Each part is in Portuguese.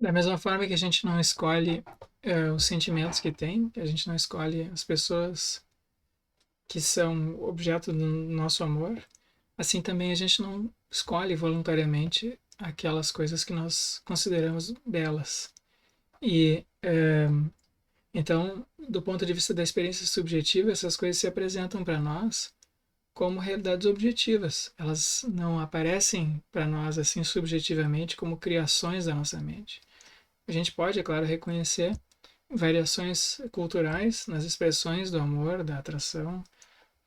Da mesma forma que a gente não escolhe os sentimentos que tem, que a gente não escolhe as pessoas que são objeto do nosso amor, assim também a gente não escolhe voluntariamente aquelas coisas que nós consideramos belas. E então, do ponto de vista da experiência subjetiva, essas coisas se apresentam para nós como realidades objetivas. Elas não aparecem para nós assim subjetivamente como criações da nossa mente. A gente pode, é claro, reconhecer variações culturais nas expressões do amor, da atração,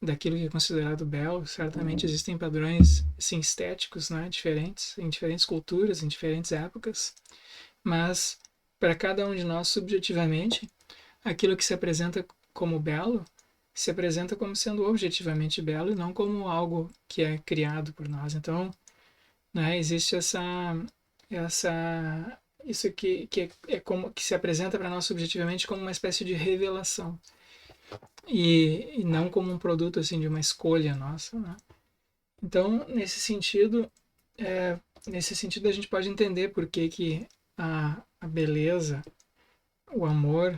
daquilo que é considerado belo. Certamente existem padrões assim, estéticos, né, diferentes em diferentes culturas, em diferentes épocas, mas para cada um de nós subjetivamente, aquilo que se apresenta como belo se apresenta como sendo objetivamente belo e não como algo que é criado por nós. Então, né, existe essa isso que é como que se apresenta para nós subjetivamente como uma espécie de revelação e não como um produto assim de uma escolha nossa, né? Então, nesse sentido a gente pode entender por que a beleza, o amor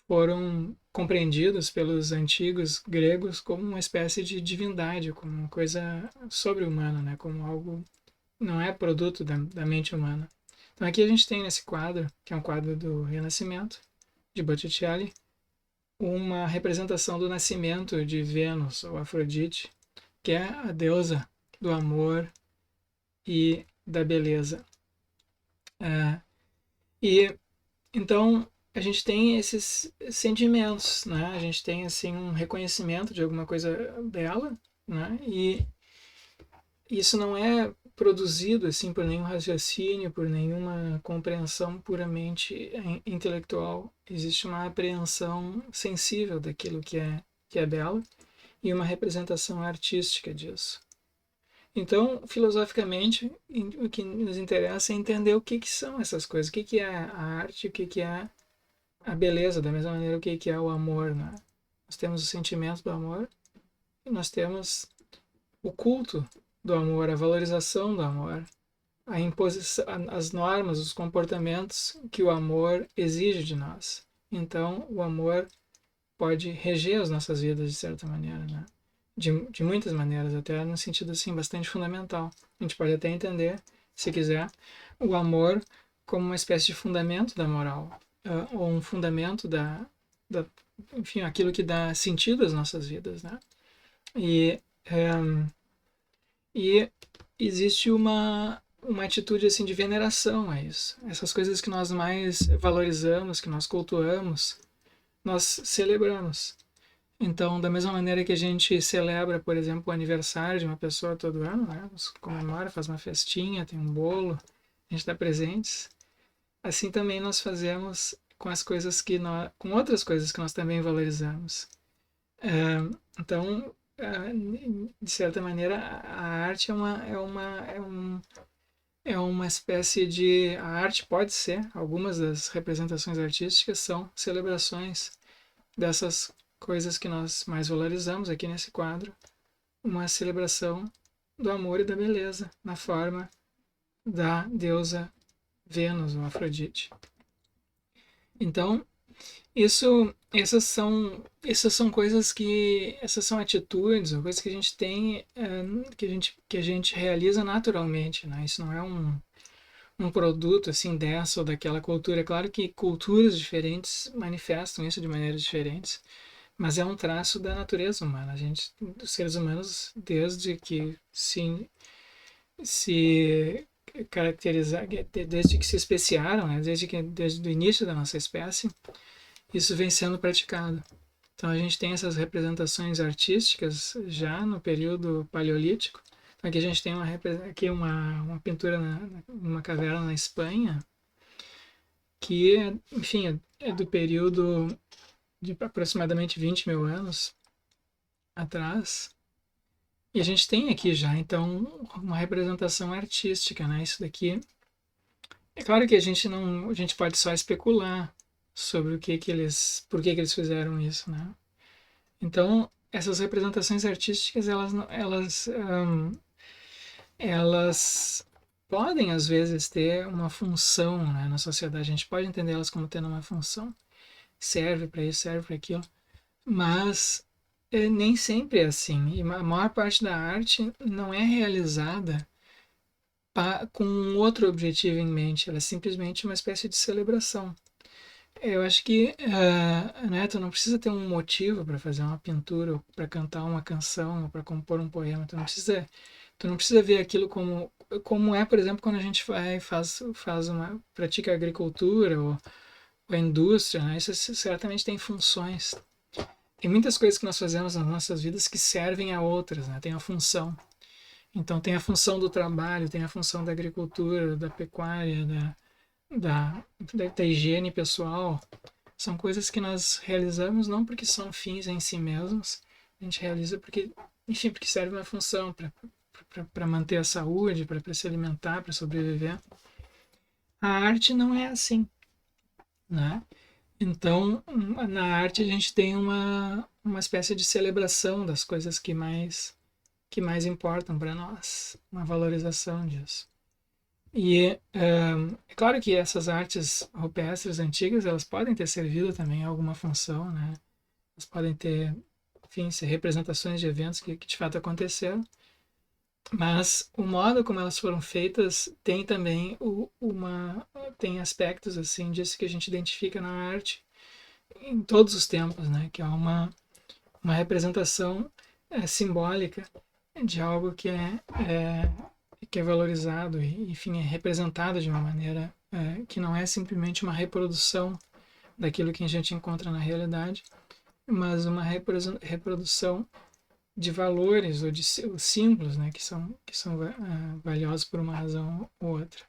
foram compreendidos pelos antigos gregos como uma espécie de divindade, como uma coisa sobre-humana, né? Como algo não é produto da mente humana. Então aqui a gente tem nesse quadro, que é um quadro do Renascimento, de Botticelli, uma representação do nascimento de Vênus, ou Afrodite, que é a deusa do amor e da beleza. E então a gente tem esses sentimentos, né? A gente tem assim um reconhecimento de alguma coisa bela, né? E isso não é produzido assim por nenhum raciocínio, por nenhuma compreensão puramente intelectual. Existe uma apreensão sensível daquilo que é belo e uma representação artística disso. Então, filosoficamente, o que nos interessa é entender o que são essas coisas, o que é a arte, o que é a beleza, da mesma maneira o que é o amor. Né? Nós temos o sentimento do amor e nós temos o culto do amor, a valorização do amor, a imposição, as normas, os comportamentos que o amor exige de nós. Então, o amor pode reger as nossas vidas de certa maneira, né? De muitas maneiras, até no sentido assim bastante fundamental. A gente pode até entender, se quiser, o amor como uma espécie de fundamento da moral, ou um fundamento da, enfim, aquilo que dá sentido às nossas vidas, né? E e existe uma atitude assim de veneração a isso. Essas coisas que nós mais valorizamos, que nós cultuamos, nós celebramos. Então, da mesma maneira que a gente celebra, por exemplo, o aniversário de uma pessoa todo ano, né? Comemora, faz uma festinha, tem um bolo, a gente dá presentes. Assim também nós fazemos com as coisas que nós, com outras coisas que nós também valorizamos. Então, de certa maneira, a arte é uma espécie de. A arte pode ser, algumas das representações artísticas são celebrações dessas coisas que nós mais valorizamos aqui nesse quadro, uma celebração do amor e da beleza na forma da deusa Vênus, ou Afrodite. Então, essas são coisas que, essas são atitudes, ou coisas que a gente tem, que a gente realiza naturalmente, né? Isso não é um produto assim dessa ou daquela cultura. É claro que culturas diferentes manifestam isso de maneiras diferentes, mas é um traço da natureza humana. A gente, os seres humanos, desde que se caracterizar, desde que se especiaram, né? Desde o início da nossa espécie, isso vem sendo praticado. Então a gente tem essas representações artísticas já no período paleolítico. Então aqui a gente tem aqui uma pintura numa caverna na Espanha, que, enfim, é do período de aproximadamente 20 mil anos atrás. E a gente tem aqui já, então, uma representação artística, né? Isso daqui. É claro que a gente não, a gente pode só especular sobre por que eles fizeram isso, né? Então, essas representações artísticas, elas podem, às vezes, ter uma função, né, na sociedade. A gente pode entender elas como tendo uma função. Serve para isso, serve para aquilo. Mas nem sempre é assim. E a maior parte da arte não é realizada com um outro objetivo em mente. Ela é simplesmente uma espécie de celebração. Eu acho que, né, tu não precisa ter um motivo para fazer uma pintura, ou para cantar uma canção, ou para compor um poema. Tu não precisa ver aquilo como é, por exemplo, quando a gente pratica agricultura ou a indústria, né? Isso certamente tem funções. Tem muitas coisas que nós fazemos nas nossas vidas que servem a outras, né? Tem a função. Então tem a função do trabalho, tem a função da agricultura, da pecuária, da higiene pessoal. São coisas que nós realizamos não porque são fins em si mesmos, a gente realiza porque, enfim, porque serve uma função para manter a saúde, para se alimentar, para sobreviver. A arte não é assim, né? Então, na arte a gente tem uma espécie de celebração das coisas que mais importam para nós, uma valorização disso. E é claro que essas artes rupestres antigas, elas podem ter servido também a alguma função, né? Elas podem ter, enfim, ser representações de eventos que de fato aconteceram, mas o modo como elas foram feitas tem também tem aspectos assim disso que a gente identifica na arte em todos os tempos, né? Que é uma representação simbólica de algo que é valorizado e, enfim, é representado de uma maneira que não é simplesmente uma reprodução daquilo que a gente encontra na realidade, mas uma reprodução de valores ou de símbolos, né, que são valiosos por uma razão ou outra,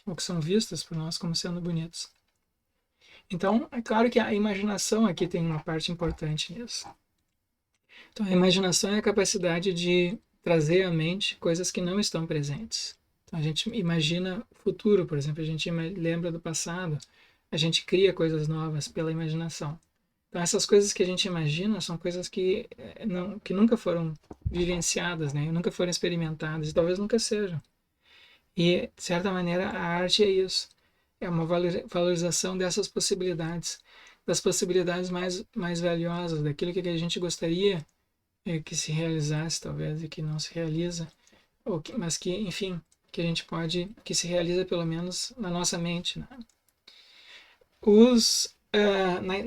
ou que são vistos por nós como sendo bonitos. Então, é claro que a imaginação aqui tem uma parte importante nisso. Então, a imaginação é a capacidade de trazer à mente coisas que não estão presentes. Então, a gente imagina o futuro, por exemplo, a gente lembra do passado, a gente cria coisas novas pela imaginação. Então, essas coisas que a gente imagina são coisas que nunca foram vivenciadas, né? Nunca foram experimentadas e talvez nunca sejam. E, de certa maneira, a arte é isso. É uma valorização dessas possibilidades, das possibilidades mais valiosas, daquilo que a gente gostaria que se realizasse, talvez, e que não se realiza, mas que, enfim, que se realiza pelo menos na nossa mente, né?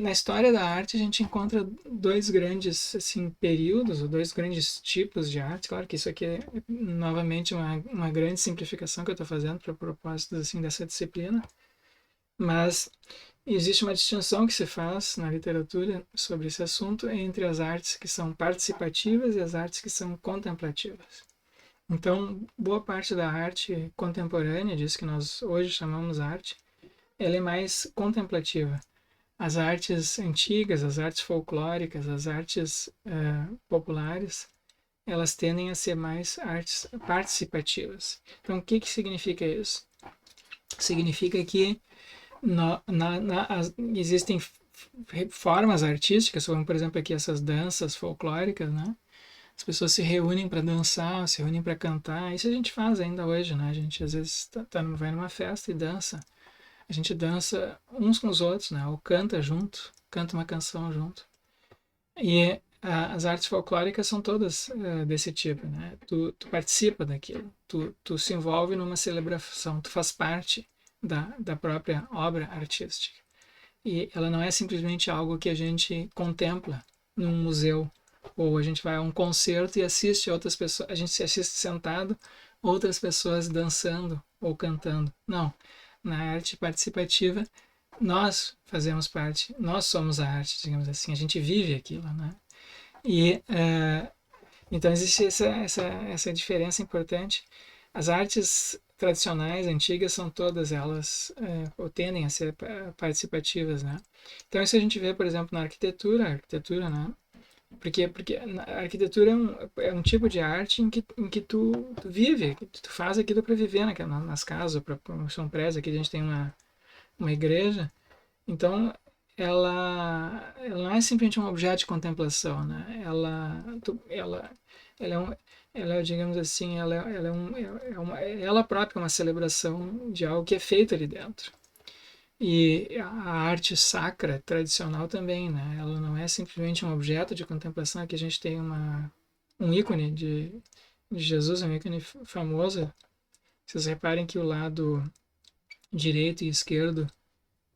Na história da arte a gente encontra dois grandes assim, períodos, ou dois grandes tipos de arte. Claro que isso aqui é novamente uma grande simplificação que eu estou fazendo para propósitos assim, dessa disciplina, mas existe uma distinção que se faz na literatura sobre esse assunto entre as artes que são participativas e as artes que são contemplativas. Então, boa parte da arte contemporânea, disso que nós hoje chamamos arte, ela é mais contemplativa. As artes antigas, as artes folclóricas, as artes populares, elas tendem a ser mais artes participativas. Então, o que significa isso? Significa que existem formas artísticas, como por exemplo aqui essas danças folclóricas, né? As pessoas se reúnem para dançar, se reúnem para cantar. Isso a gente faz ainda hoje, né? A gente às vezes vai numa festa e dança. A gente dança uns com os outros, né? Ou canta junto, canta uma canção junto. E as artes folclóricas são todas desse tipo, né? Tu participa daquilo, tu se envolve numa celebração, tu faz parte da própria obra artística. E ela não é simplesmente algo que a gente contempla num museu, ou a gente vai a um concerto e assiste outras pessoas, a gente se assiste sentado, outras pessoas dançando ou cantando. Não. Na arte participativa, nós fazemos parte, nós somos a arte, digamos assim, a gente vive aquilo, né? E então existe essa diferença importante. As artes tradicionais, antigas, são todas elas, ou tendem a ser participativas, né? Então isso a gente vê, por exemplo, na arquitetura, né? Porque a arquitetura é um tipo de arte em que tu vive, que tu faz aquilo para viver nas casas, para um prédio. Aqui a gente tem uma igreja, então ela não é simplesmente um objeto de contemplação, né? Ela ela é um, ela, digamos assim, ela ela própria é uma celebração de algo que é feito ali dentro. E a arte sacra tradicional também, né? Ela não é simplesmente um objeto de contemplação. Aqui a gente tem um ícone de Jesus, um ícone famoso. Vocês reparem que o lado direito e esquerdo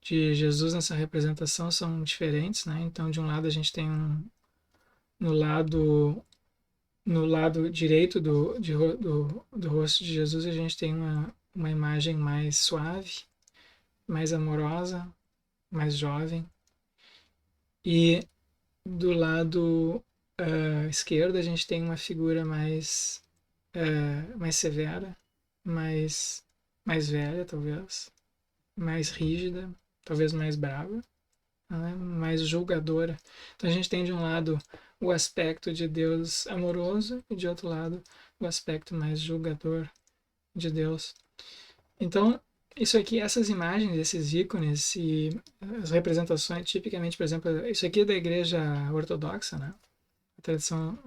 de Jesus nessa representação são diferentes, né? Então, de um lado a gente tem no lado no lado direito do rosto de Jesus a gente tem uma imagem mais suave, mais amorosa, mais jovem. E do lado esquerdo a gente tem uma figura mais severa, mais, mais velha, talvez, mais rígida, talvez mais brava, né? Mais julgadora. Então a gente tem de um lado o aspecto de Deus amoroso e de outro lado o aspecto mais julgador de Deus. Então, isso aqui, essas imagens, esses ícones e as representações, tipicamente, por exemplo, isso aqui é da igreja ortodoxa, né? A tradição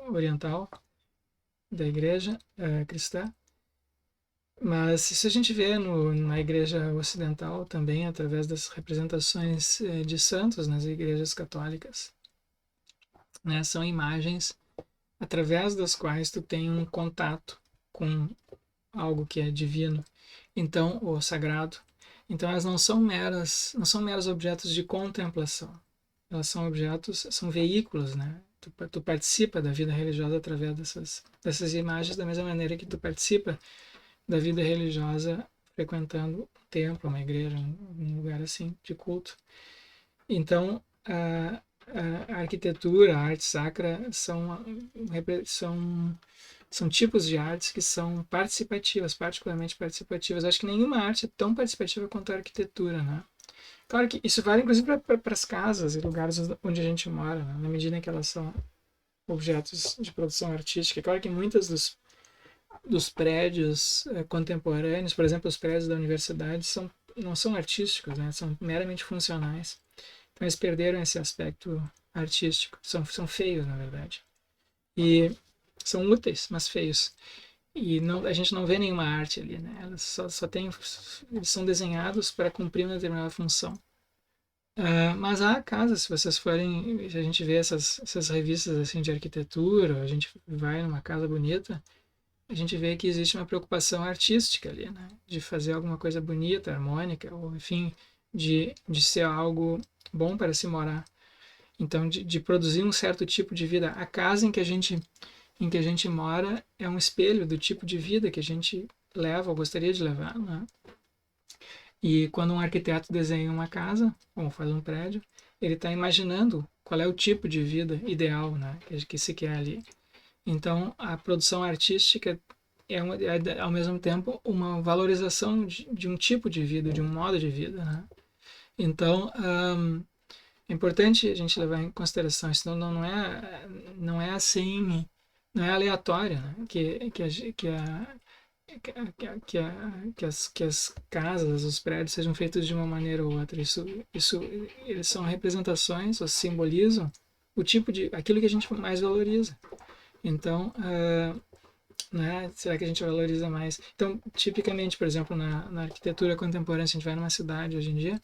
oriental da igreja cristã. Mas isso a gente vê na igreja ocidental também, através das representações de santos nas igrejas católicas. Né? São imagens através das quais tu tem um contato com algo que é divino, então, ou sagrado. Então elas não são meros objetos de contemplação. Elas são objetos, são veículos, né? Tu participa da vida religiosa através dessas imagens, da mesma maneira que tu participa da vida religiosa frequentando um templo, uma igreja, um lugar assim de culto. Então, a arquitetura, a arte sacra são tipos de artes que são participativas, particularmente participativas. Acho que nenhuma arte é tão participativa quanto a arquitetura, né? Claro que isso vale inclusive para as casas e lugares onde a gente mora, né? Na medida em que elas são objetos de produção artística. Claro que muitos dos prédios contemporâneos, por exemplo, os prédios da universidade, não são artísticos, né? São meramente funcionais. Então eles perderam esse aspecto artístico. São feios, na verdade. E são úteis, mas feios. E não, a gente não vê nenhuma arte ali, né? Elas eles são desenhados para cumprir uma determinada função. Mas há casas, se vocês forem, a gente vê essas revistas assim de arquitetura, a gente vai numa casa bonita, a gente vê que existe uma preocupação artística ali, né? De fazer alguma coisa bonita, harmônica, ou enfim, de ser algo bom para se morar. Então, de produzir um certo tipo de vida. A casa em que a gente mora é um espelho do tipo de vida que a gente leva ou gostaria de levar, né? E quando um arquiteto desenha uma casa ou faz um prédio, ele está imaginando qual é o tipo de vida ideal, né, que se quer ali. Então, a produção artística é ao mesmo tempo uma valorização de um tipo de vida, de um modo de vida, né? Então, é importante a gente levar em consideração, senão não é assim, não é aleatório, né? Que as casas, os prédios sejam feitos de uma maneira ou outra. Eles são representações, ou simbolizam aquilo que a gente mais valoriza. Então, né, será que a gente valoriza mais? Então, tipicamente, por exemplo, na arquitetura contemporânea, se a gente vai numa cidade hoje em dia,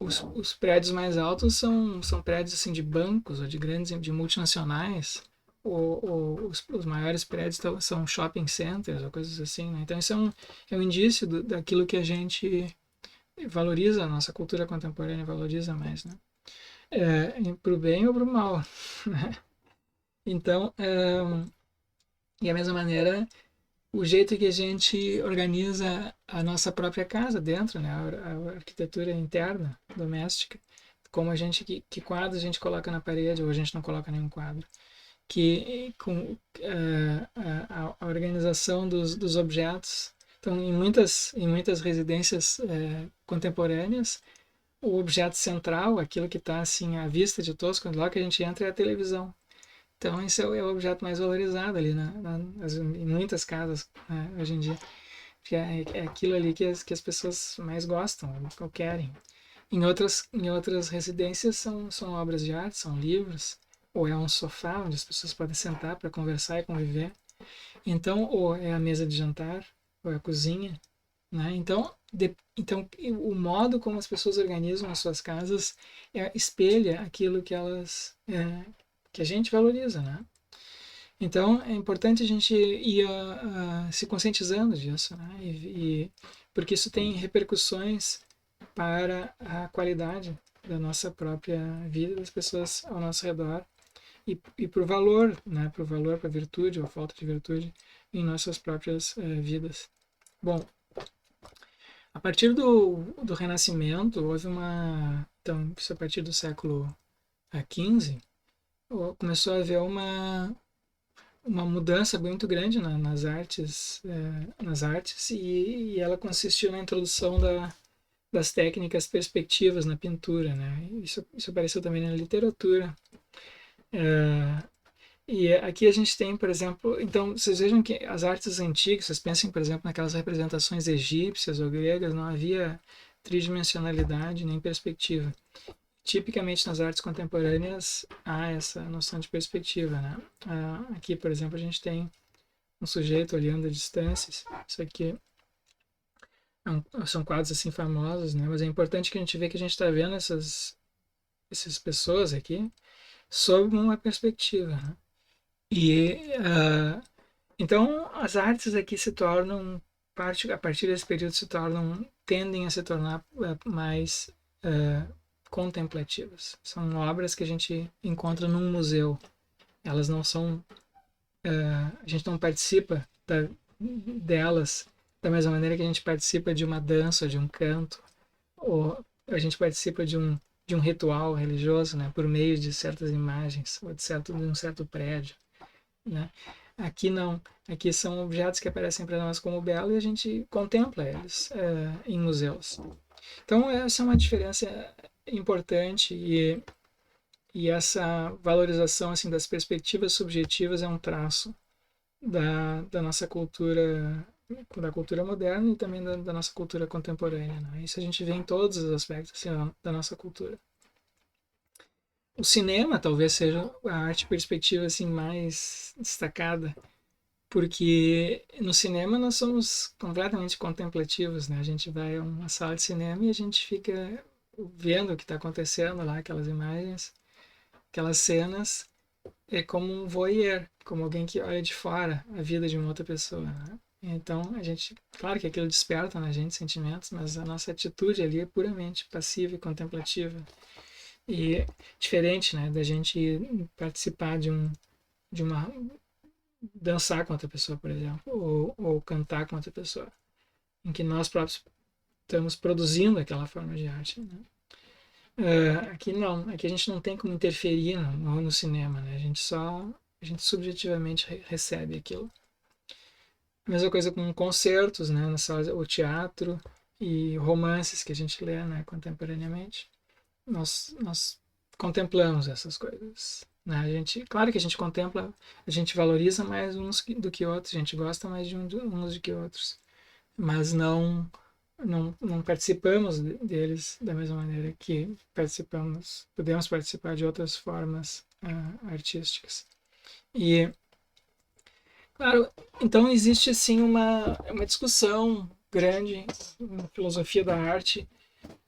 os prédios mais altos são prédios assim de bancos ou de grandes, de multinacionais, ou os maiores prédios são shopping centers ou coisas assim, né? Então isso é um indício daquilo que a gente valoriza, a nossa cultura contemporânea valoriza mais, né? Para o bem ou para o mal, né? Então, e da mesma maneira, o jeito que a gente organiza a nossa própria casa dentro, né? A arquitetura interna, doméstica, como que quadros a gente coloca na parede ou a gente não coloca nenhum quadro, que com a organização dos objetos. Então, em muitas residências contemporâneas, o objeto central, aquilo que está assim à vista de todos, quando logo que a gente entra, é a televisão. Então, esse é o objeto mais valorizado ali em muitas casas, né, hoje em dia. Que é aquilo ali que as pessoas mais gostam ou querem. Em outras residências são obras de arte, são livros, ou é um sofá onde as pessoas podem sentar para conversar e conviver. Então, ou é a mesa de jantar, ou é a cozinha, né? Então, o modo como as pessoas organizam as suas casas espelha aquilo que que a gente valoriza, né? Então, é importante a gente ir se conscientizando disso, né? Porque isso tem repercussões para a qualidade da nossa própria vida, das pessoas ao nosso redor e para o valor, né? Para o valor, para a virtude ou a falta de virtude em nossas próprias vidas. Bom, a partir do Renascimento, houve uma. Então, isso a partir do século XV, começou a haver uma mudança muito grande nas artes e ela consistiu na introdução das técnicas perspectivas na pintura, né? Isso apareceu também na literatura. E aqui a gente tem, por exemplo, então vocês vejam que as artes antigas, vocês pensem, por exemplo, naquelas representações egípcias ou gregas, não havia tridimensionalidade nem perspectiva. Tipicamente nas artes contemporâneas há essa noção de perspectiva, né? Aqui, por exemplo, a gente tem um sujeito olhando a distâncias. Isso aqui são quadros assim famosos, né? Mas é importante que a gente veja que a gente está vendo essas pessoas aqui sob uma perspectiva, né? E então as artes aqui se tornam a partir desse período tendem a se tornar mais contemplativas. São obras que a gente encontra num museu. Elas não são a gente não participa delas da mesma maneira que a gente participa de uma dança, ou de um canto, ou a gente participa de um ritual religioso, né, por meio de certas imagens ou de um certo prédio, né? Aqui não. Aqui são objetos que aparecem para nós como belo e a gente contempla eles em museus. Então essa é uma diferença importante e essa valorização assim das perspectivas subjetivas é um traço da nossa cultura, da cultura moderna e também da nossa cultura contemporânea, né? Isso a gente vê em todos os aspectos assim, da nossa cultura. O cinema talvez seja a arte perspectiva assim mais destacada, porque no cinema nós somos completamente contemplativos, né? A gente vai a uma sala de cinema e a gente fica vendo o que está acontecendo lá, aquelas imagens, aquelas cenas, é como um voyeur, como alguém que olha de fora a vida de uma outra pessoa, né? Então, a gente, claro que aquilo desperta na gente sentimentos, mas a nossa atitude ali é puramente passiva e contemplativa. E diferente, né, da gente participar de uma dançar com outra pessoa, por exemplo, ou cantar com outra pessoa, em que nós próprios estamos produzindo aquela forma de arte, né? Aqui não, aqui a gente não tem como interferir no cinema, né? A gente subjetivamente recebe aquilo. A mesma coisa com concertos, né? Na sala, o teatro e romances que a gente lê, né? Contemporaneamente, nós contemplamos essas coisas, né? Claro que a gente contempla, a gente valoriza mais uns do que outros, a gente gosta mais de uns do que outros, mas não participamos deles da mesma maneira que podemos participar de outras formas artísticas. E, claro, então existe assim uma discussão grande na filosofia da arte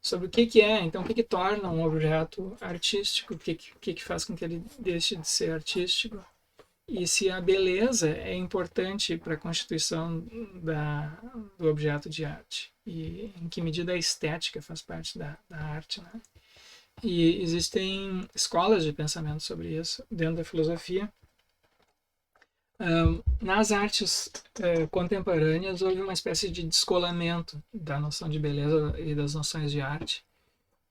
sobre o que é, então o que torna um objeto artístico, o que faz com que ele deixe de ser artístico, e se a beleza é importante para a constituição do objeto de arte e em que medida a estética faz parte da arte, né? E existem escolas de pensamento sobre isso dentro da filosofia. Nas artes contemporâneas houve uma espécie de descolamento da noção de beleza e das noções de arte,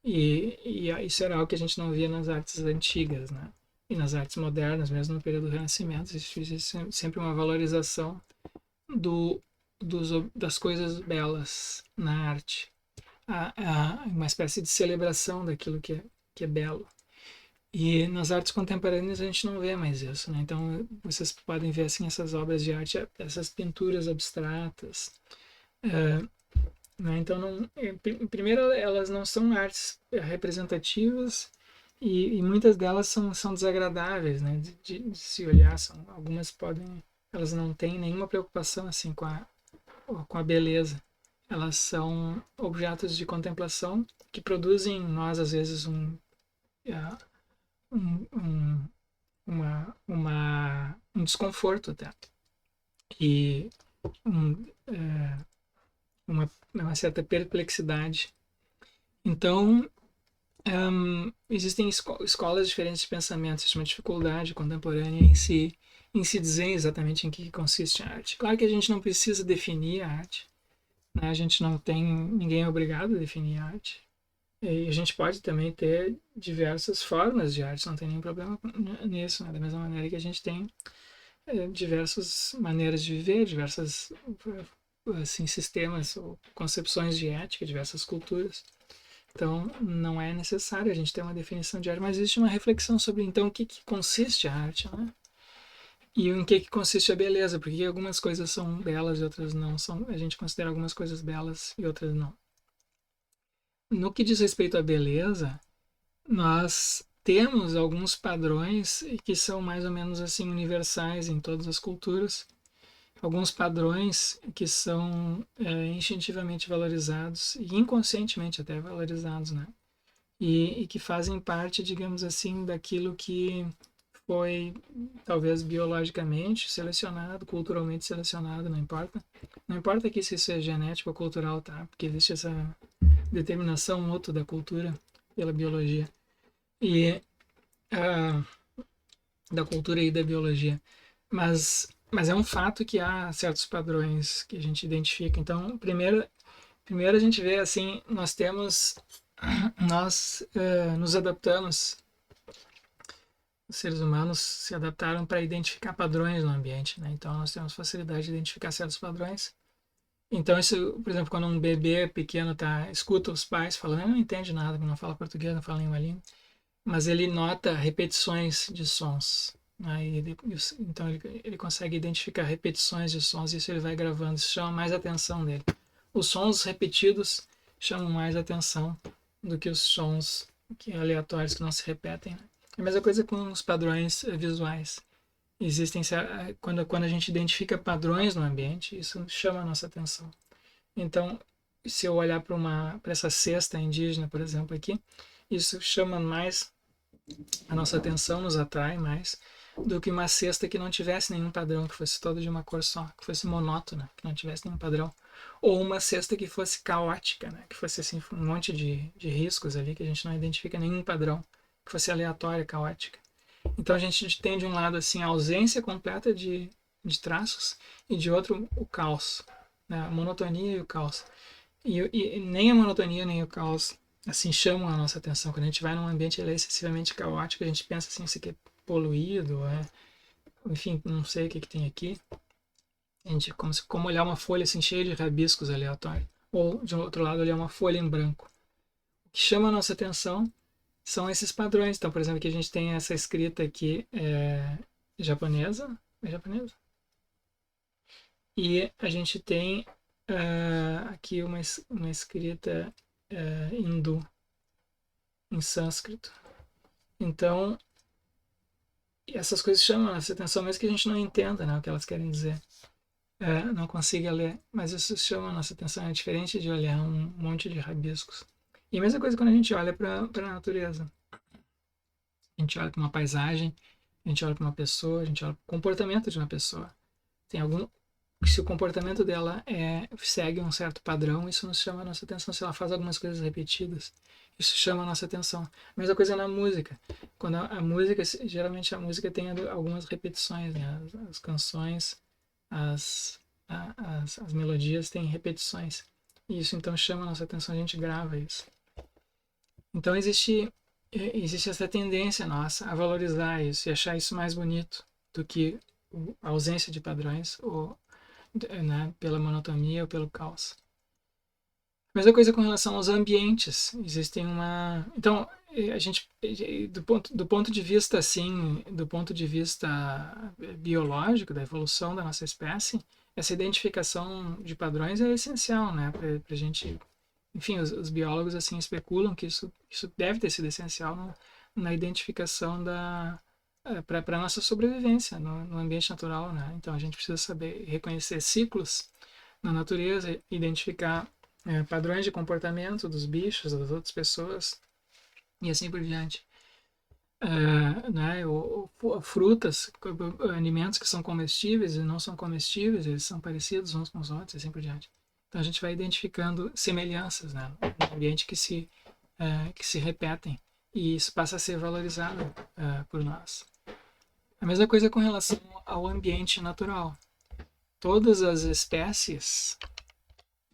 e isso era algo que a gente não via nas artes antigas, né? E nas artes modernas, mesmo no período do Renascimento, existe sempre uma valorização das coisas belas na arte. Uma espécie de celebração daquilo que é belo. E nas artes contemporâneas a gente não vê mais isso, né? Então vocês podem ver assim essas obras de arte, essas pinturas abstratas. Né? Então, primeiro, elas não são artes representativas E muitas delas são desagradáveis, né, de se olhar. Algumas podem, elas não têm nenhuma preocupação assim com a beleza. Elas são objetos de contemplação que produzem em nós, às vezes, uh, um, um, um desconforto até. E um, uma certa perplexidade. Então, existem escolas diferentes de pensamento, existe uma dificuldade contemporânea em se dizer exatamente em que consiste a arte. Claro que a gente não precisa definir a arte, né? A gente não tem, ninguém é obrigado a definir a arte. E a gente pode também ter diversas formas de arte, não tem nenhum problema nisso, né? Da mesma maneira que a gente tem diversas maneiras de viver, diversas assim, sistemas ou concepções de ética, diversas culturas. Então, não é necessário a gente ter uma definição de arte, mas existe uma reflexão sobre, então, o que consiste a arte, né? E em que consiste a beleza, porque algumas coisas são belas e outras não são. A gente considera algumas coisas belas e outras não. No que diz respeito à beleza, nós temos alguns padrões que são mais ou menos assim universais em todas as culturas, alguns padrões que são instintivamente valorizados e inconscientemente até valorizados, né? E que fazem parte, digamos assim, daquilo que foi talvez biologicamente selecionado, culturalmente selecionado, não importa. Não importa que se isso é genético ou cultural, tá? Porque existe essa determinação mútua da cultura pela biologia. E da cultura e da biologia. Mas é um fato que há certos padrões que a gente identifica. Então, primeiro a gente vê assim, nós nos adaptamos, os seres humanos se adaptaram para identificar padrões no ambiente, né? Então nós temos facilidade de identificar certos padrões. Então isso, por exemplo, quando um bebê pequeno escuta os pais falando, ele não entende nada, não fala português, não fala nenhuma língua, mas ele nota repetições de sons. Né? Então ele consegue identificar repetições de sons e isso ele vai gravando, isso chama mais a atenção dele. Os sons repetidos chamam mais atenção do que os sons aleatórios que não se repetem. Né? É a mesma coisa com os padrões visuais. Existem quando a gente identifica padrões no ambiente, isso chama a nossa atenção. Então, se eu olhar para essa cesta indígena, por exemplo, aqui, isso chama mais a nossa atenção, nos atrai mais do que uma cesta que não tivesse nenhum padrão, que fosse toda de uma cor só, que fosse monótona, que não tivesse nenhum padrão, ou uma cesta que fosse caótica, né? Que fosse assim um monte de riscos ali que a gente não identifica nenhum padrão, que fosse aleatória, caótica. Então a gente tem de um lado assim a ausência completa de traços e de outro o caos, né? A monotonia e o caos. E nem a monotonia nem o caos assim chamam a nossa atenção. Quando a gente vai num ambiente ele é excessivamente caótico, a gente pensa assim, isso aqui é poluído, enfim, não sei o que tem aqui. A gente como olhar uma folha assim cheia de rabiscos aleatórios. Ou, de outro lado, olhar uma folha em branco. O que chama a nossa atenção são esses padrões. Então, por exemplo, aqui a gente tem essa escrita aqui japonesa. É japonesa? E a gente tem aqui uma escrita hindu, em sânscrito. Então, essas coisas chamam a nossa atenção, mesmo que a gente não entenda, né, o que elas querem dizer. Não consiga ler, mas isso chama a nossa atenção. É diferente de olhar um monte de rabiscos. E a mesma coisa quando a gente olha para a natureza. A gente olha para uma paisagem, a gente olha para uma pessoa, a gente olha para o comportamento de uma pessoa. Tem algum, se o comportamento dela segue um certo padrão, isso nos chama a nossa atenção. Se ela faz algumas coisas repetidas, isso chama a nossa atenção. A mesma coisa na música. Quando a música, geralmente a música tem algumas repetições, né? As canções, as melodias têm repetições. E isso então chama a nossa atenção, a gente grava isso. Então existe essa tendência nossa a valorizar isso e achar isso mais bonito do que a ausência de padrões ou né, pela monotonia ou pelo caos. Mesma coisa com relação aos ambientes. Existem uma. Então, a gente, do ponto de vista assim, do ponto de vista biológico, da evolução da nossa espécie, essa identificação de padrões é essencial, né, para a gente. Enfim, os biólogos assim especulam que isso deve ter sido essencial na identificação para a nossa sobrevivência no ambiente natural, né? Então a gente precisa saber reconhecer ciclos na natureza, identificar padrões de comportamento dos bichos, das outras pessoas e assim por diante. Né? Frutas, alimentos que são comestíveis e não são comestíveis, eles são parecidos uns com os outros e assim por diante. Então a gente vai identificando semelhanças, né, no ambiente que se repetem, e isso passa a ser valorizado por nós. A mesma coisa com relação ao ambiente natural. Todas as espécies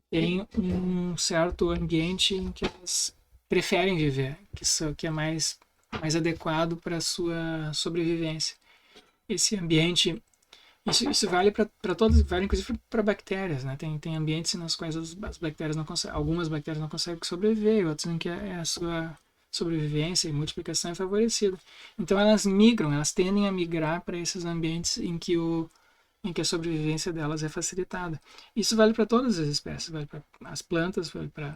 têm um certo ambiente em que elas preferem viver, que é mais adequado para a sua sobrevivência. Esse ambiente, isso vale para todas, vale inclusive para bactérias, né? Tem ambientes nos quais as bactérias não conseguem, algumas bactérias não conseguem sobreviver, outras em que a sua sobrevivência e multiplicação é favorecida. Então elas migram, elas tendem a migrar para esses ambientes em que a sobrevivência delas é facilitada. Isso vale para todas as espécies, vale para as plantas, vale para...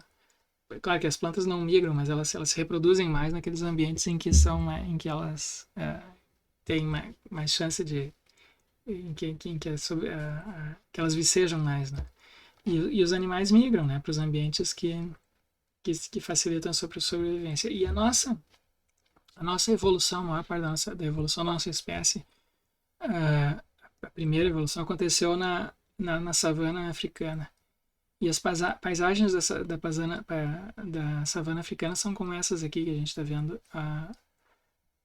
Claro que as plantas não migram, mas elas se reproduzem mais naqueles ambientes em que elas têm mais chance de... que elas vicejam mais, né? E os animais migram, né, para os ambientes que facilitam a sua sobrevivência. E a nossa evolução, a maior parte da evolução da nossa espécie, a primeira evolução aconteceu na savana africana. E as paisagens da savana africana são como essas aqui que a gente está vendo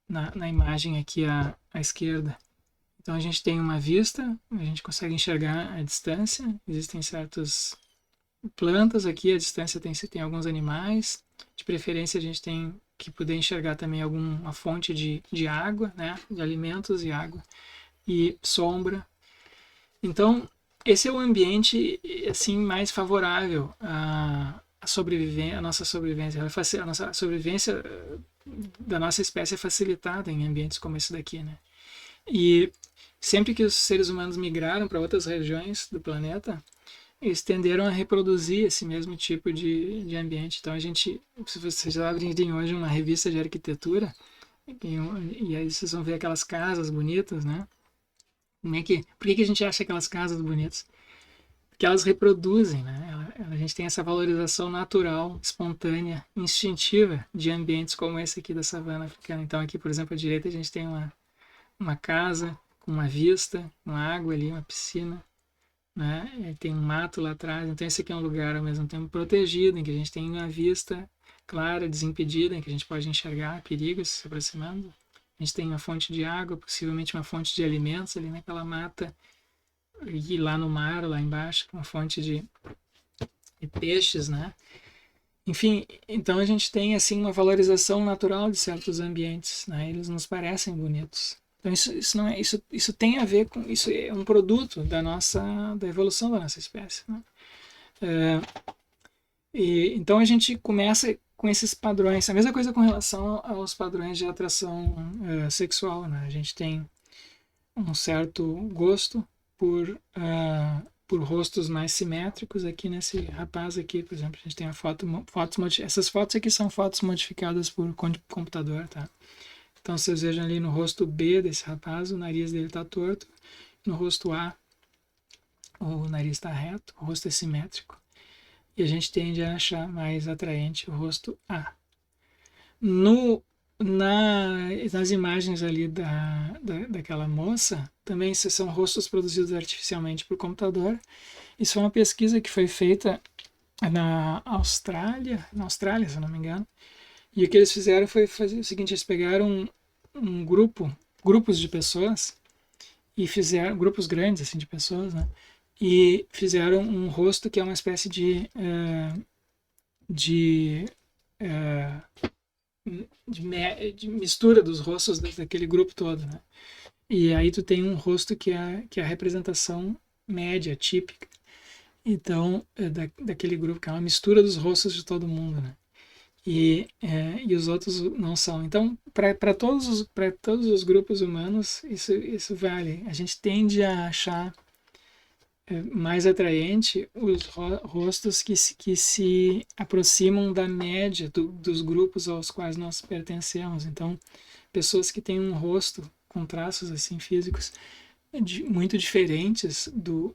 na imagem aqui à esquerda. Então a gente tem uma vista, a gente consegue enxergar a distância, existem certas plantas aqui, a distância tem alguns animais, de preferência a gente tem que poder enxergar também alguma fonte de água, né, de alimentos e água, e sombra. Então esse é o ambiente assim mais favorável à nossa sobrevivência. A nossa sobrevivência da nossa espécie é facilitada em ambientes como esse daqui, né? E sempre que os seres humanos migraram para outras regiões do planeta, eles tenderam a reproduzir esse mesmo tipo de ambiente. Então se vocês abrem hoje uma revista de arquitetura, e aí vocês vão ver aquelas casas bonitas, né? Por que a gente acha aquelas casas bonitas? Porque elas reproduzem, né? A gente tem essa valorização natural, espontânea, instintiva de ambientes como esse aqui da savana africana. Então aqui, por exemplo, à direita a gente tem uma casa com uma vista, uma água ali, uma piscina, né? Tem um mato lá atrás. Então esse aqui é um lugar ao mesmo tempo protegido, em que a gente tem uma vista clara, desimpedida, em que a gente pode enxergar perigos se aproximando. A gente tem uma fonte de água, possivelmente uma fonte de alimentos ali naquela mata, e lá no mar, lá embaixo, uma fonte de peixes, né? Enfim, então a gente tem assim uma valorização natural de certos ambientes, né? Eles nos parecem bonitos. Então isso tem a ver com, isso é um produto da evolução da nossa espécie, né? Então a gente começa com esses padrões. A mesma coisa com relação aos padrões de atração sexual, né? A gente tem um certo gosto por rostos mais simétricos. Aqui nesse rapaz aqui, por exemplo, a gente tem essas fotos aqui são fotos modificadas por computador, tá? Então vocês vejam ali no rosto B desse rapaz, o nariz dele está torto. No rosto A, o nariz está reto, o rosto é simétrico. E a gente tende a achar mais atraente o rosto A. Nas imagens ali daquela moça, também são rostos produzidos artificialmente por computador. Isso é uma pesquisa que foi feita na Austrália, se eu não me engano. E o que eles fizeram foi fazer o seguinte: eles pegaram grupos de pessoas, e fizeram grupos grandes assim de pessoas, né? E fizeram um rosto que é uma espécie de mistura dos rostos daquele grupo todo, né? E aí tu tem um rosto que é a representação média, típica. Então, daquele grupo, que é uma mistura dos rostos de todo mundo, né? E os outros não são. Então, para todos os grupos humanos, isso vale. A gente tende a achar mais atraente os rostos que se aproximam da média dos grupos aos quais nós pertencemos. Então, pessoas que têm um rosto com traços assim físicos muito diferentes do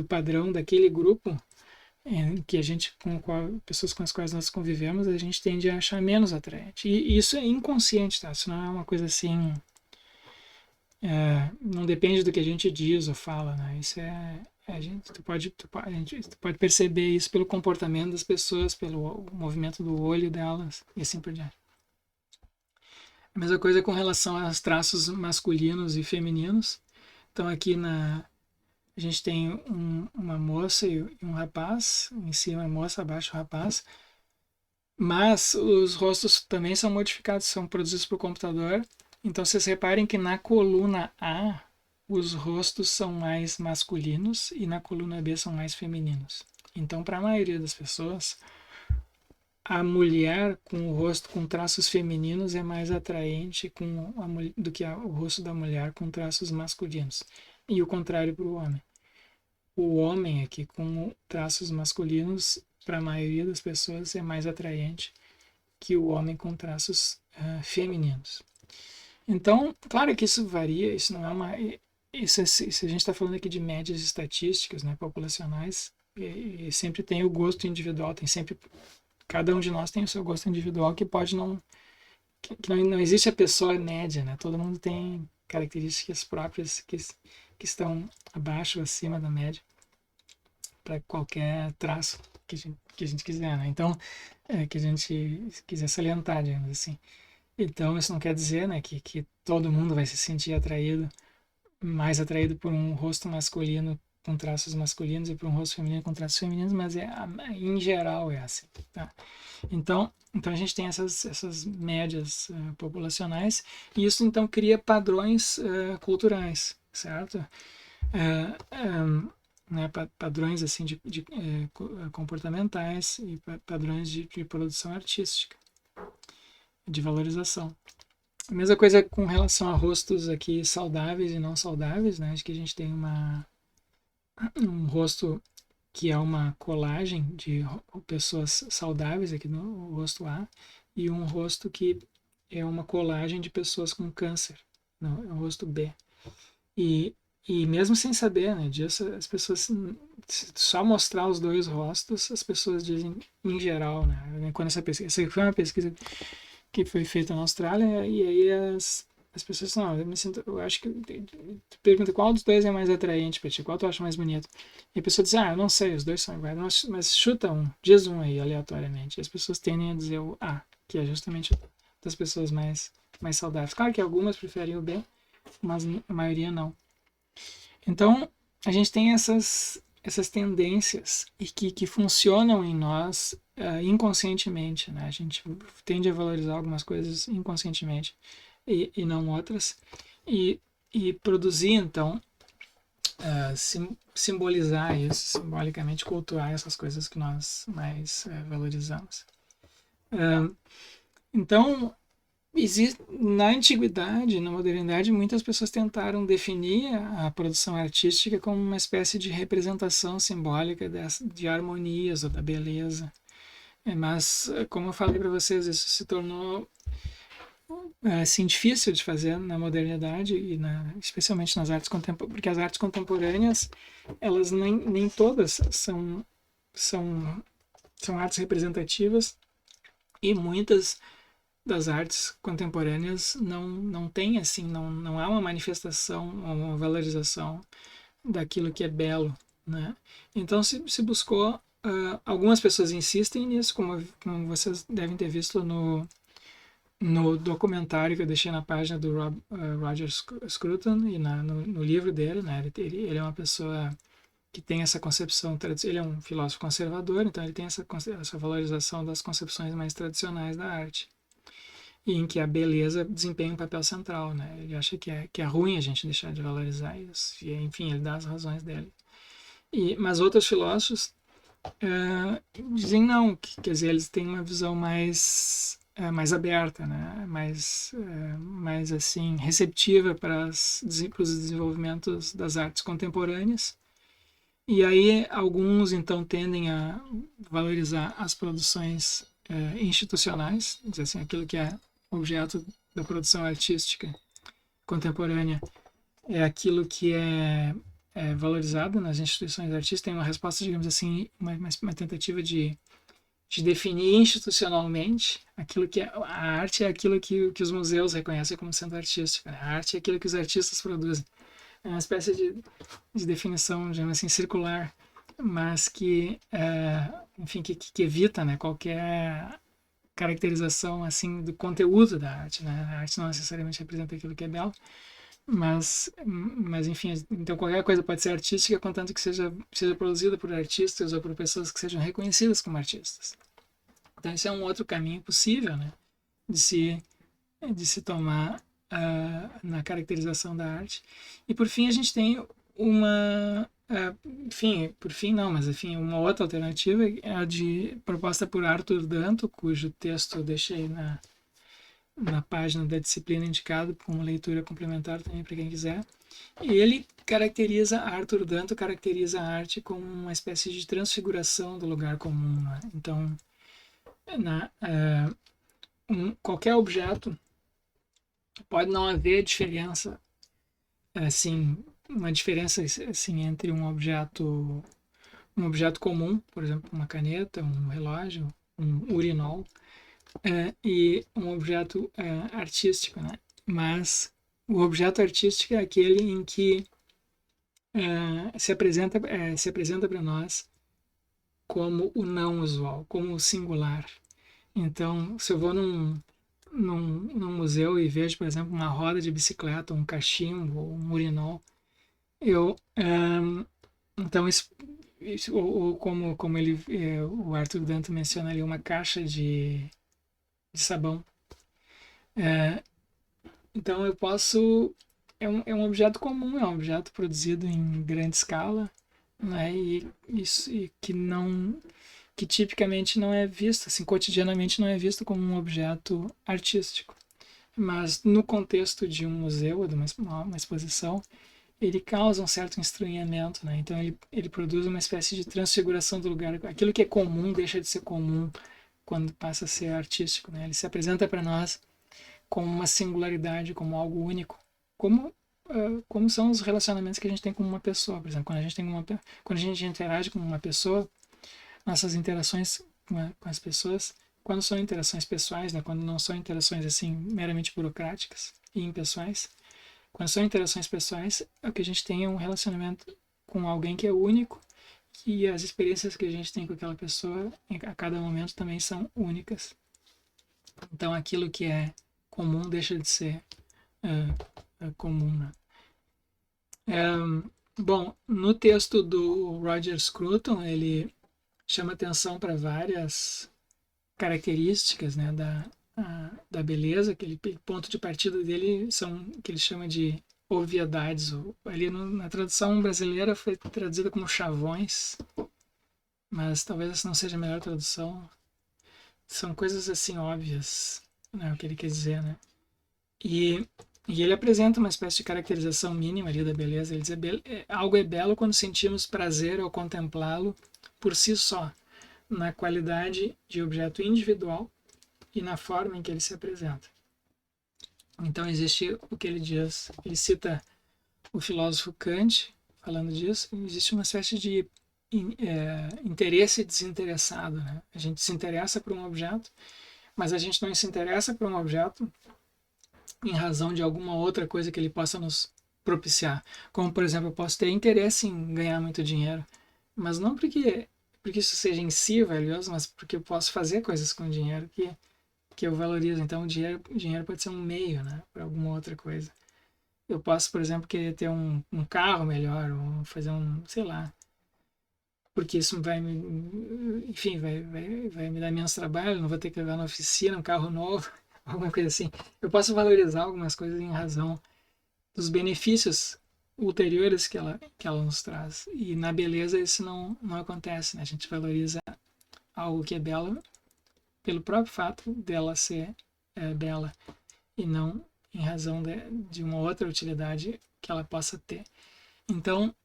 padrão daquele grupo, que a gente pessoas com as quais nós convivemos, a gente tende a achar menos atraente. E isso é inconsciente, tá? Isso não é uma coisa assim, não depende do que a gente diz ou fala, né? Isso tu pode perceber isso pelo comportamento das pessoas, pelo movimento do olho delas e assim por diante. A mesma coisa com relação aos traços masculinos e femininos. Então aqui a gente tem uma moça e um rapaz, em cima a moça, abaixo o rapaz, mas os rostos também são modificados, são produzidos por computador. Então vocês reparem que na coluna A os rostos são mais masculinos e na coluna B são mais femininos. Então, para a maioria das pessoas, a mulher com o rosto com traços femininos é mais atraente do que o rosto da mulher com traços masculinos. E o contrário para o homem. O homem aqui com traços masculinos, para a maioria das pessoas, é mais atraente que o homem com traços femininos. Então, claro que isso varia, isso não é uma... Isso a gente está falando aqui de médias estatísticas, né, populacionais, e sempre tem o gosto individual, cada um de nós tem o seu gosto individual que pode não... que não existe a pessoa média, né? Todo mundo tem características próprias que estão abaixo ou acima da média para qualquer traço que a gente quiser, né? Então, que a gente quiser salientar, digamos assim. Então, isso não quer dizer, né, que todo mundo vai se sentir mais atraído por um rosto masculino com traços masculinos e por um rosto feminino com traços femininos, mas em geral é assim, tá? Então a gente tem essas médias populacionais e isso então cria padrões culturais, certo? Né, padrões assim de comportamentais e padrões de produção artística, de valorização. A mesma coisa com relação a rostos aqui saudáveis e não saudáveis, né? De que a gente tem um rosto que é uma colagem de pessoas saudáveis aqui no rosto A e um rosto que é uma colagem de pessoas com câncer, no rosto B. E mesmo sem saber, né, disso, as pessoas, só mostrar os dois rostos, as pessoas dizem em geral, né? Quando essa foi uma pesquisa que foi feita na Austrália, e aí as pessoas não, eu acho que tu pergunta qual dos dois é mais atraente pra ti, qual tu acha mais bonito, e a pessoa diz, eu não sei, os dois são iguais, mas chuta diz um aí aleatoriamente, e as pessoas tendem a dizer o A, que é justamente das pessoas mais saudáveis. Claro que algumas preferem o B, mas a maioria não. Então a gente tem essas tendências e que funcionam em nós inconscientemente, né? A gente tende a valorizar algumas coisas inconscientemente e não outras, e produzir então simbolizar isso, simbolicamente cultuar essas coisas que nós mais valorizamos. Então na antiguidade, na modernidade, muitas pessoas tentaram definir a produção artística como uma espécie de representação simbólica de harmonias ou da beleza. Mas, como eu falei para vocês, isso se tornou assim, difícil de fazer na modernidade e especialmente nas artes contemporâneas, porque as artes contemporâneas, elas nem todas são artes representativas e muitas das artes contemporâneas não tem assim, não há uma manifestação, uma valorização daquilo que é belo, né? Então se buscou, algumas pessoas insistem nisso, como vocês devem ter visto no documentário que eu deixei na página do Roger Scruton e no livro dele, né? Ele é uma pessoa que tem essa concepção, ele é um filósofo conservador, então ele tem essa valorização das concepções mais tradicionais da arte, e em que a beleza desempenha um papel central, né? Ele acha que é ruim a gente deixar de valorizar isso, e enfim, ele dá as razões dele. Mas outros filósofos dizem não, quer dizer, eles têm uma visão mais aberta, né? Mais assim, receptiva para os desenvolvimentos das artes contemporâneas, E aí alguns então tendem a valorizar as produções institucionais, dizer assim, aquilo que é objeto da produção artística contemporânea é aquilo que é valorizado nas instituições artísticas. Tem uma resposta, digamos assim, uma tentativa de definir institucionalmente aquilo que é a arte, é aquilo que os museus reconhecem como sendo artístico, né? A arte é aquilo que os artistas produzem. É uma espécie de definição, digamos assim, circular, mas que, enfim, que evita, né, qualquer caracterização assim do conteúdo da arte, né? A arte não necessariamente representa aquilo que é belo, mas enfim, então qualquer coisa pode ser artística, contanto que seja produzida por artistas ou por pessoas que sejam reconhecidas como artistas. Então esse é um outro caminho possível, né, de se tomar na caracterização da arte. E por fim a gente tem enfim, por fim não, mas enfim, uma outra alternativa é a proposta por Arthur Danto, cujo texto eu deixei na página da disciplina indicado como leitura complementar também para quem quiser. E ele Arthur Danto caracteriza a arte como uma espécie de transfiguração do lugar comum, né? Então, qualquer objeto pode não haver diferença, assim, uma diferença assim entre um objeto comum, por exemplo, uma caneta, um relógio, um urinol, e um objeto artístico, né? Mas o objeto artístico é aquele em que se apresenta para nós como o não usual, como o singular. Então, se eu vou num museu e vejo, por exemplo, uma roda de bicicleta, um cachimbo, um urinol, eu então ou como o Arthur Danto menciona ali, uma caixa de sabão. Então eu posso é um objeto comum, é um objeto produzido em grande escala, né? E que tipicamente não é visto, assim, cotidianamente não é visto como um objeto artístico. Mas no contexto de um museu, de uma exposição, ele causa um certo estranhamento, né? Então ele produz uma espécie de transfiguração do lugar. Aquilo que é comum deixa de ser comum quando passa a ser artístico, né? Ele se apresenta para nós como uma singularidade, como algo único, como são os relacionamentos que a gente tem com uma pessoa. Por exemplo, quando a gente interage com uma pessoa, nossas interações com as pessoas, quando são interações pessoais, né, quando não são interações assim meramente burocráticas e impessoais, quando são interações pessoais, o que a gente tem é um relacionamento com alguém que é único e as experiências que a gente tem com aquela pessoa a cada momento também são únicas. Então aquilo que é comum deixa de ser comum, né? Bom, no texto do Roger Scruton, ele chama atenção para várias características, né, da beleza. Aquele ponto de partida dele são o que ele chama de obviedades. Ali na tradução brasileira foi traduzida como chavões, mas talvez essa não seja a melhor tradução. São coisas assim óbvias, né, o que ele quer dizer, né? E ele apresenta uma espécie de caracterização mínima ali da beleza. Ele diz: algo é belo quando sentimos prazer ao contemplá-lo por si só, na qualidade de objeto individual e na forma em que ele se apresenta. Então existe o que ele diz, ele cita o filósofo Kant falando disso. Existe uma espécie de interesse desinteressado, né? A gente se interessa por um objeto, mas a gente não se interessa por um objeto em razão de alguma outra coisa que ele possa nos propiciar. Como, por exemplo, eu posso ter interesse em ganhar muito dinheiro, mas não porque isso seja em si valioso, mas porque eu posso fazer coisas com dinheiro que eu valorizo. Então, o dinheiro pode ser um meio, né, para alguma outra coisa. Eu posso, por exemplo, querer ter um carro melhor, ou fazer sei lá, porque isso vai enfim, vai me dar menos trabalho, não vou ter que levar na oficina um carro novo, alguma coisa assim. Eu posso valorizar algumas coisas em razão dos benefícios ulteriores que ela nos traz. E na beleza isso não acontece, né? A gente valoriza algo que é belo pelo próprio fato dela ser bela e não em razão de uma outra utilidade que ela possa ter. Então,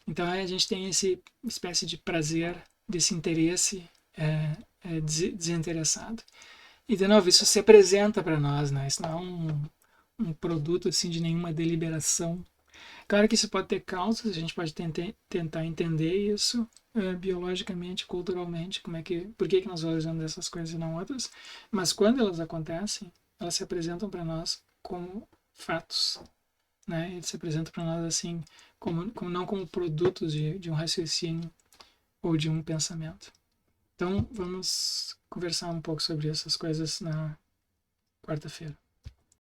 Então a gente tem esse espécie de prazer, desse interesse desinteressado. E de novo, isso se apresenta para nós, né? Isso não é um produto assim de nenhuma deliberação. Claro que isso pode ter causas, a gente pode tentar entender isso biologicamente, culturalmente, por que nós valorizamos essas coisas e não outras, mas quando elas acontecem, elas se apresentam para nós como fatos, né? Eles se apresentam para nós assim, não como produtos de um raciocínio ou de um pensamento. Então, vamos conversar um pouco sobre essas coisas na quarta-feira.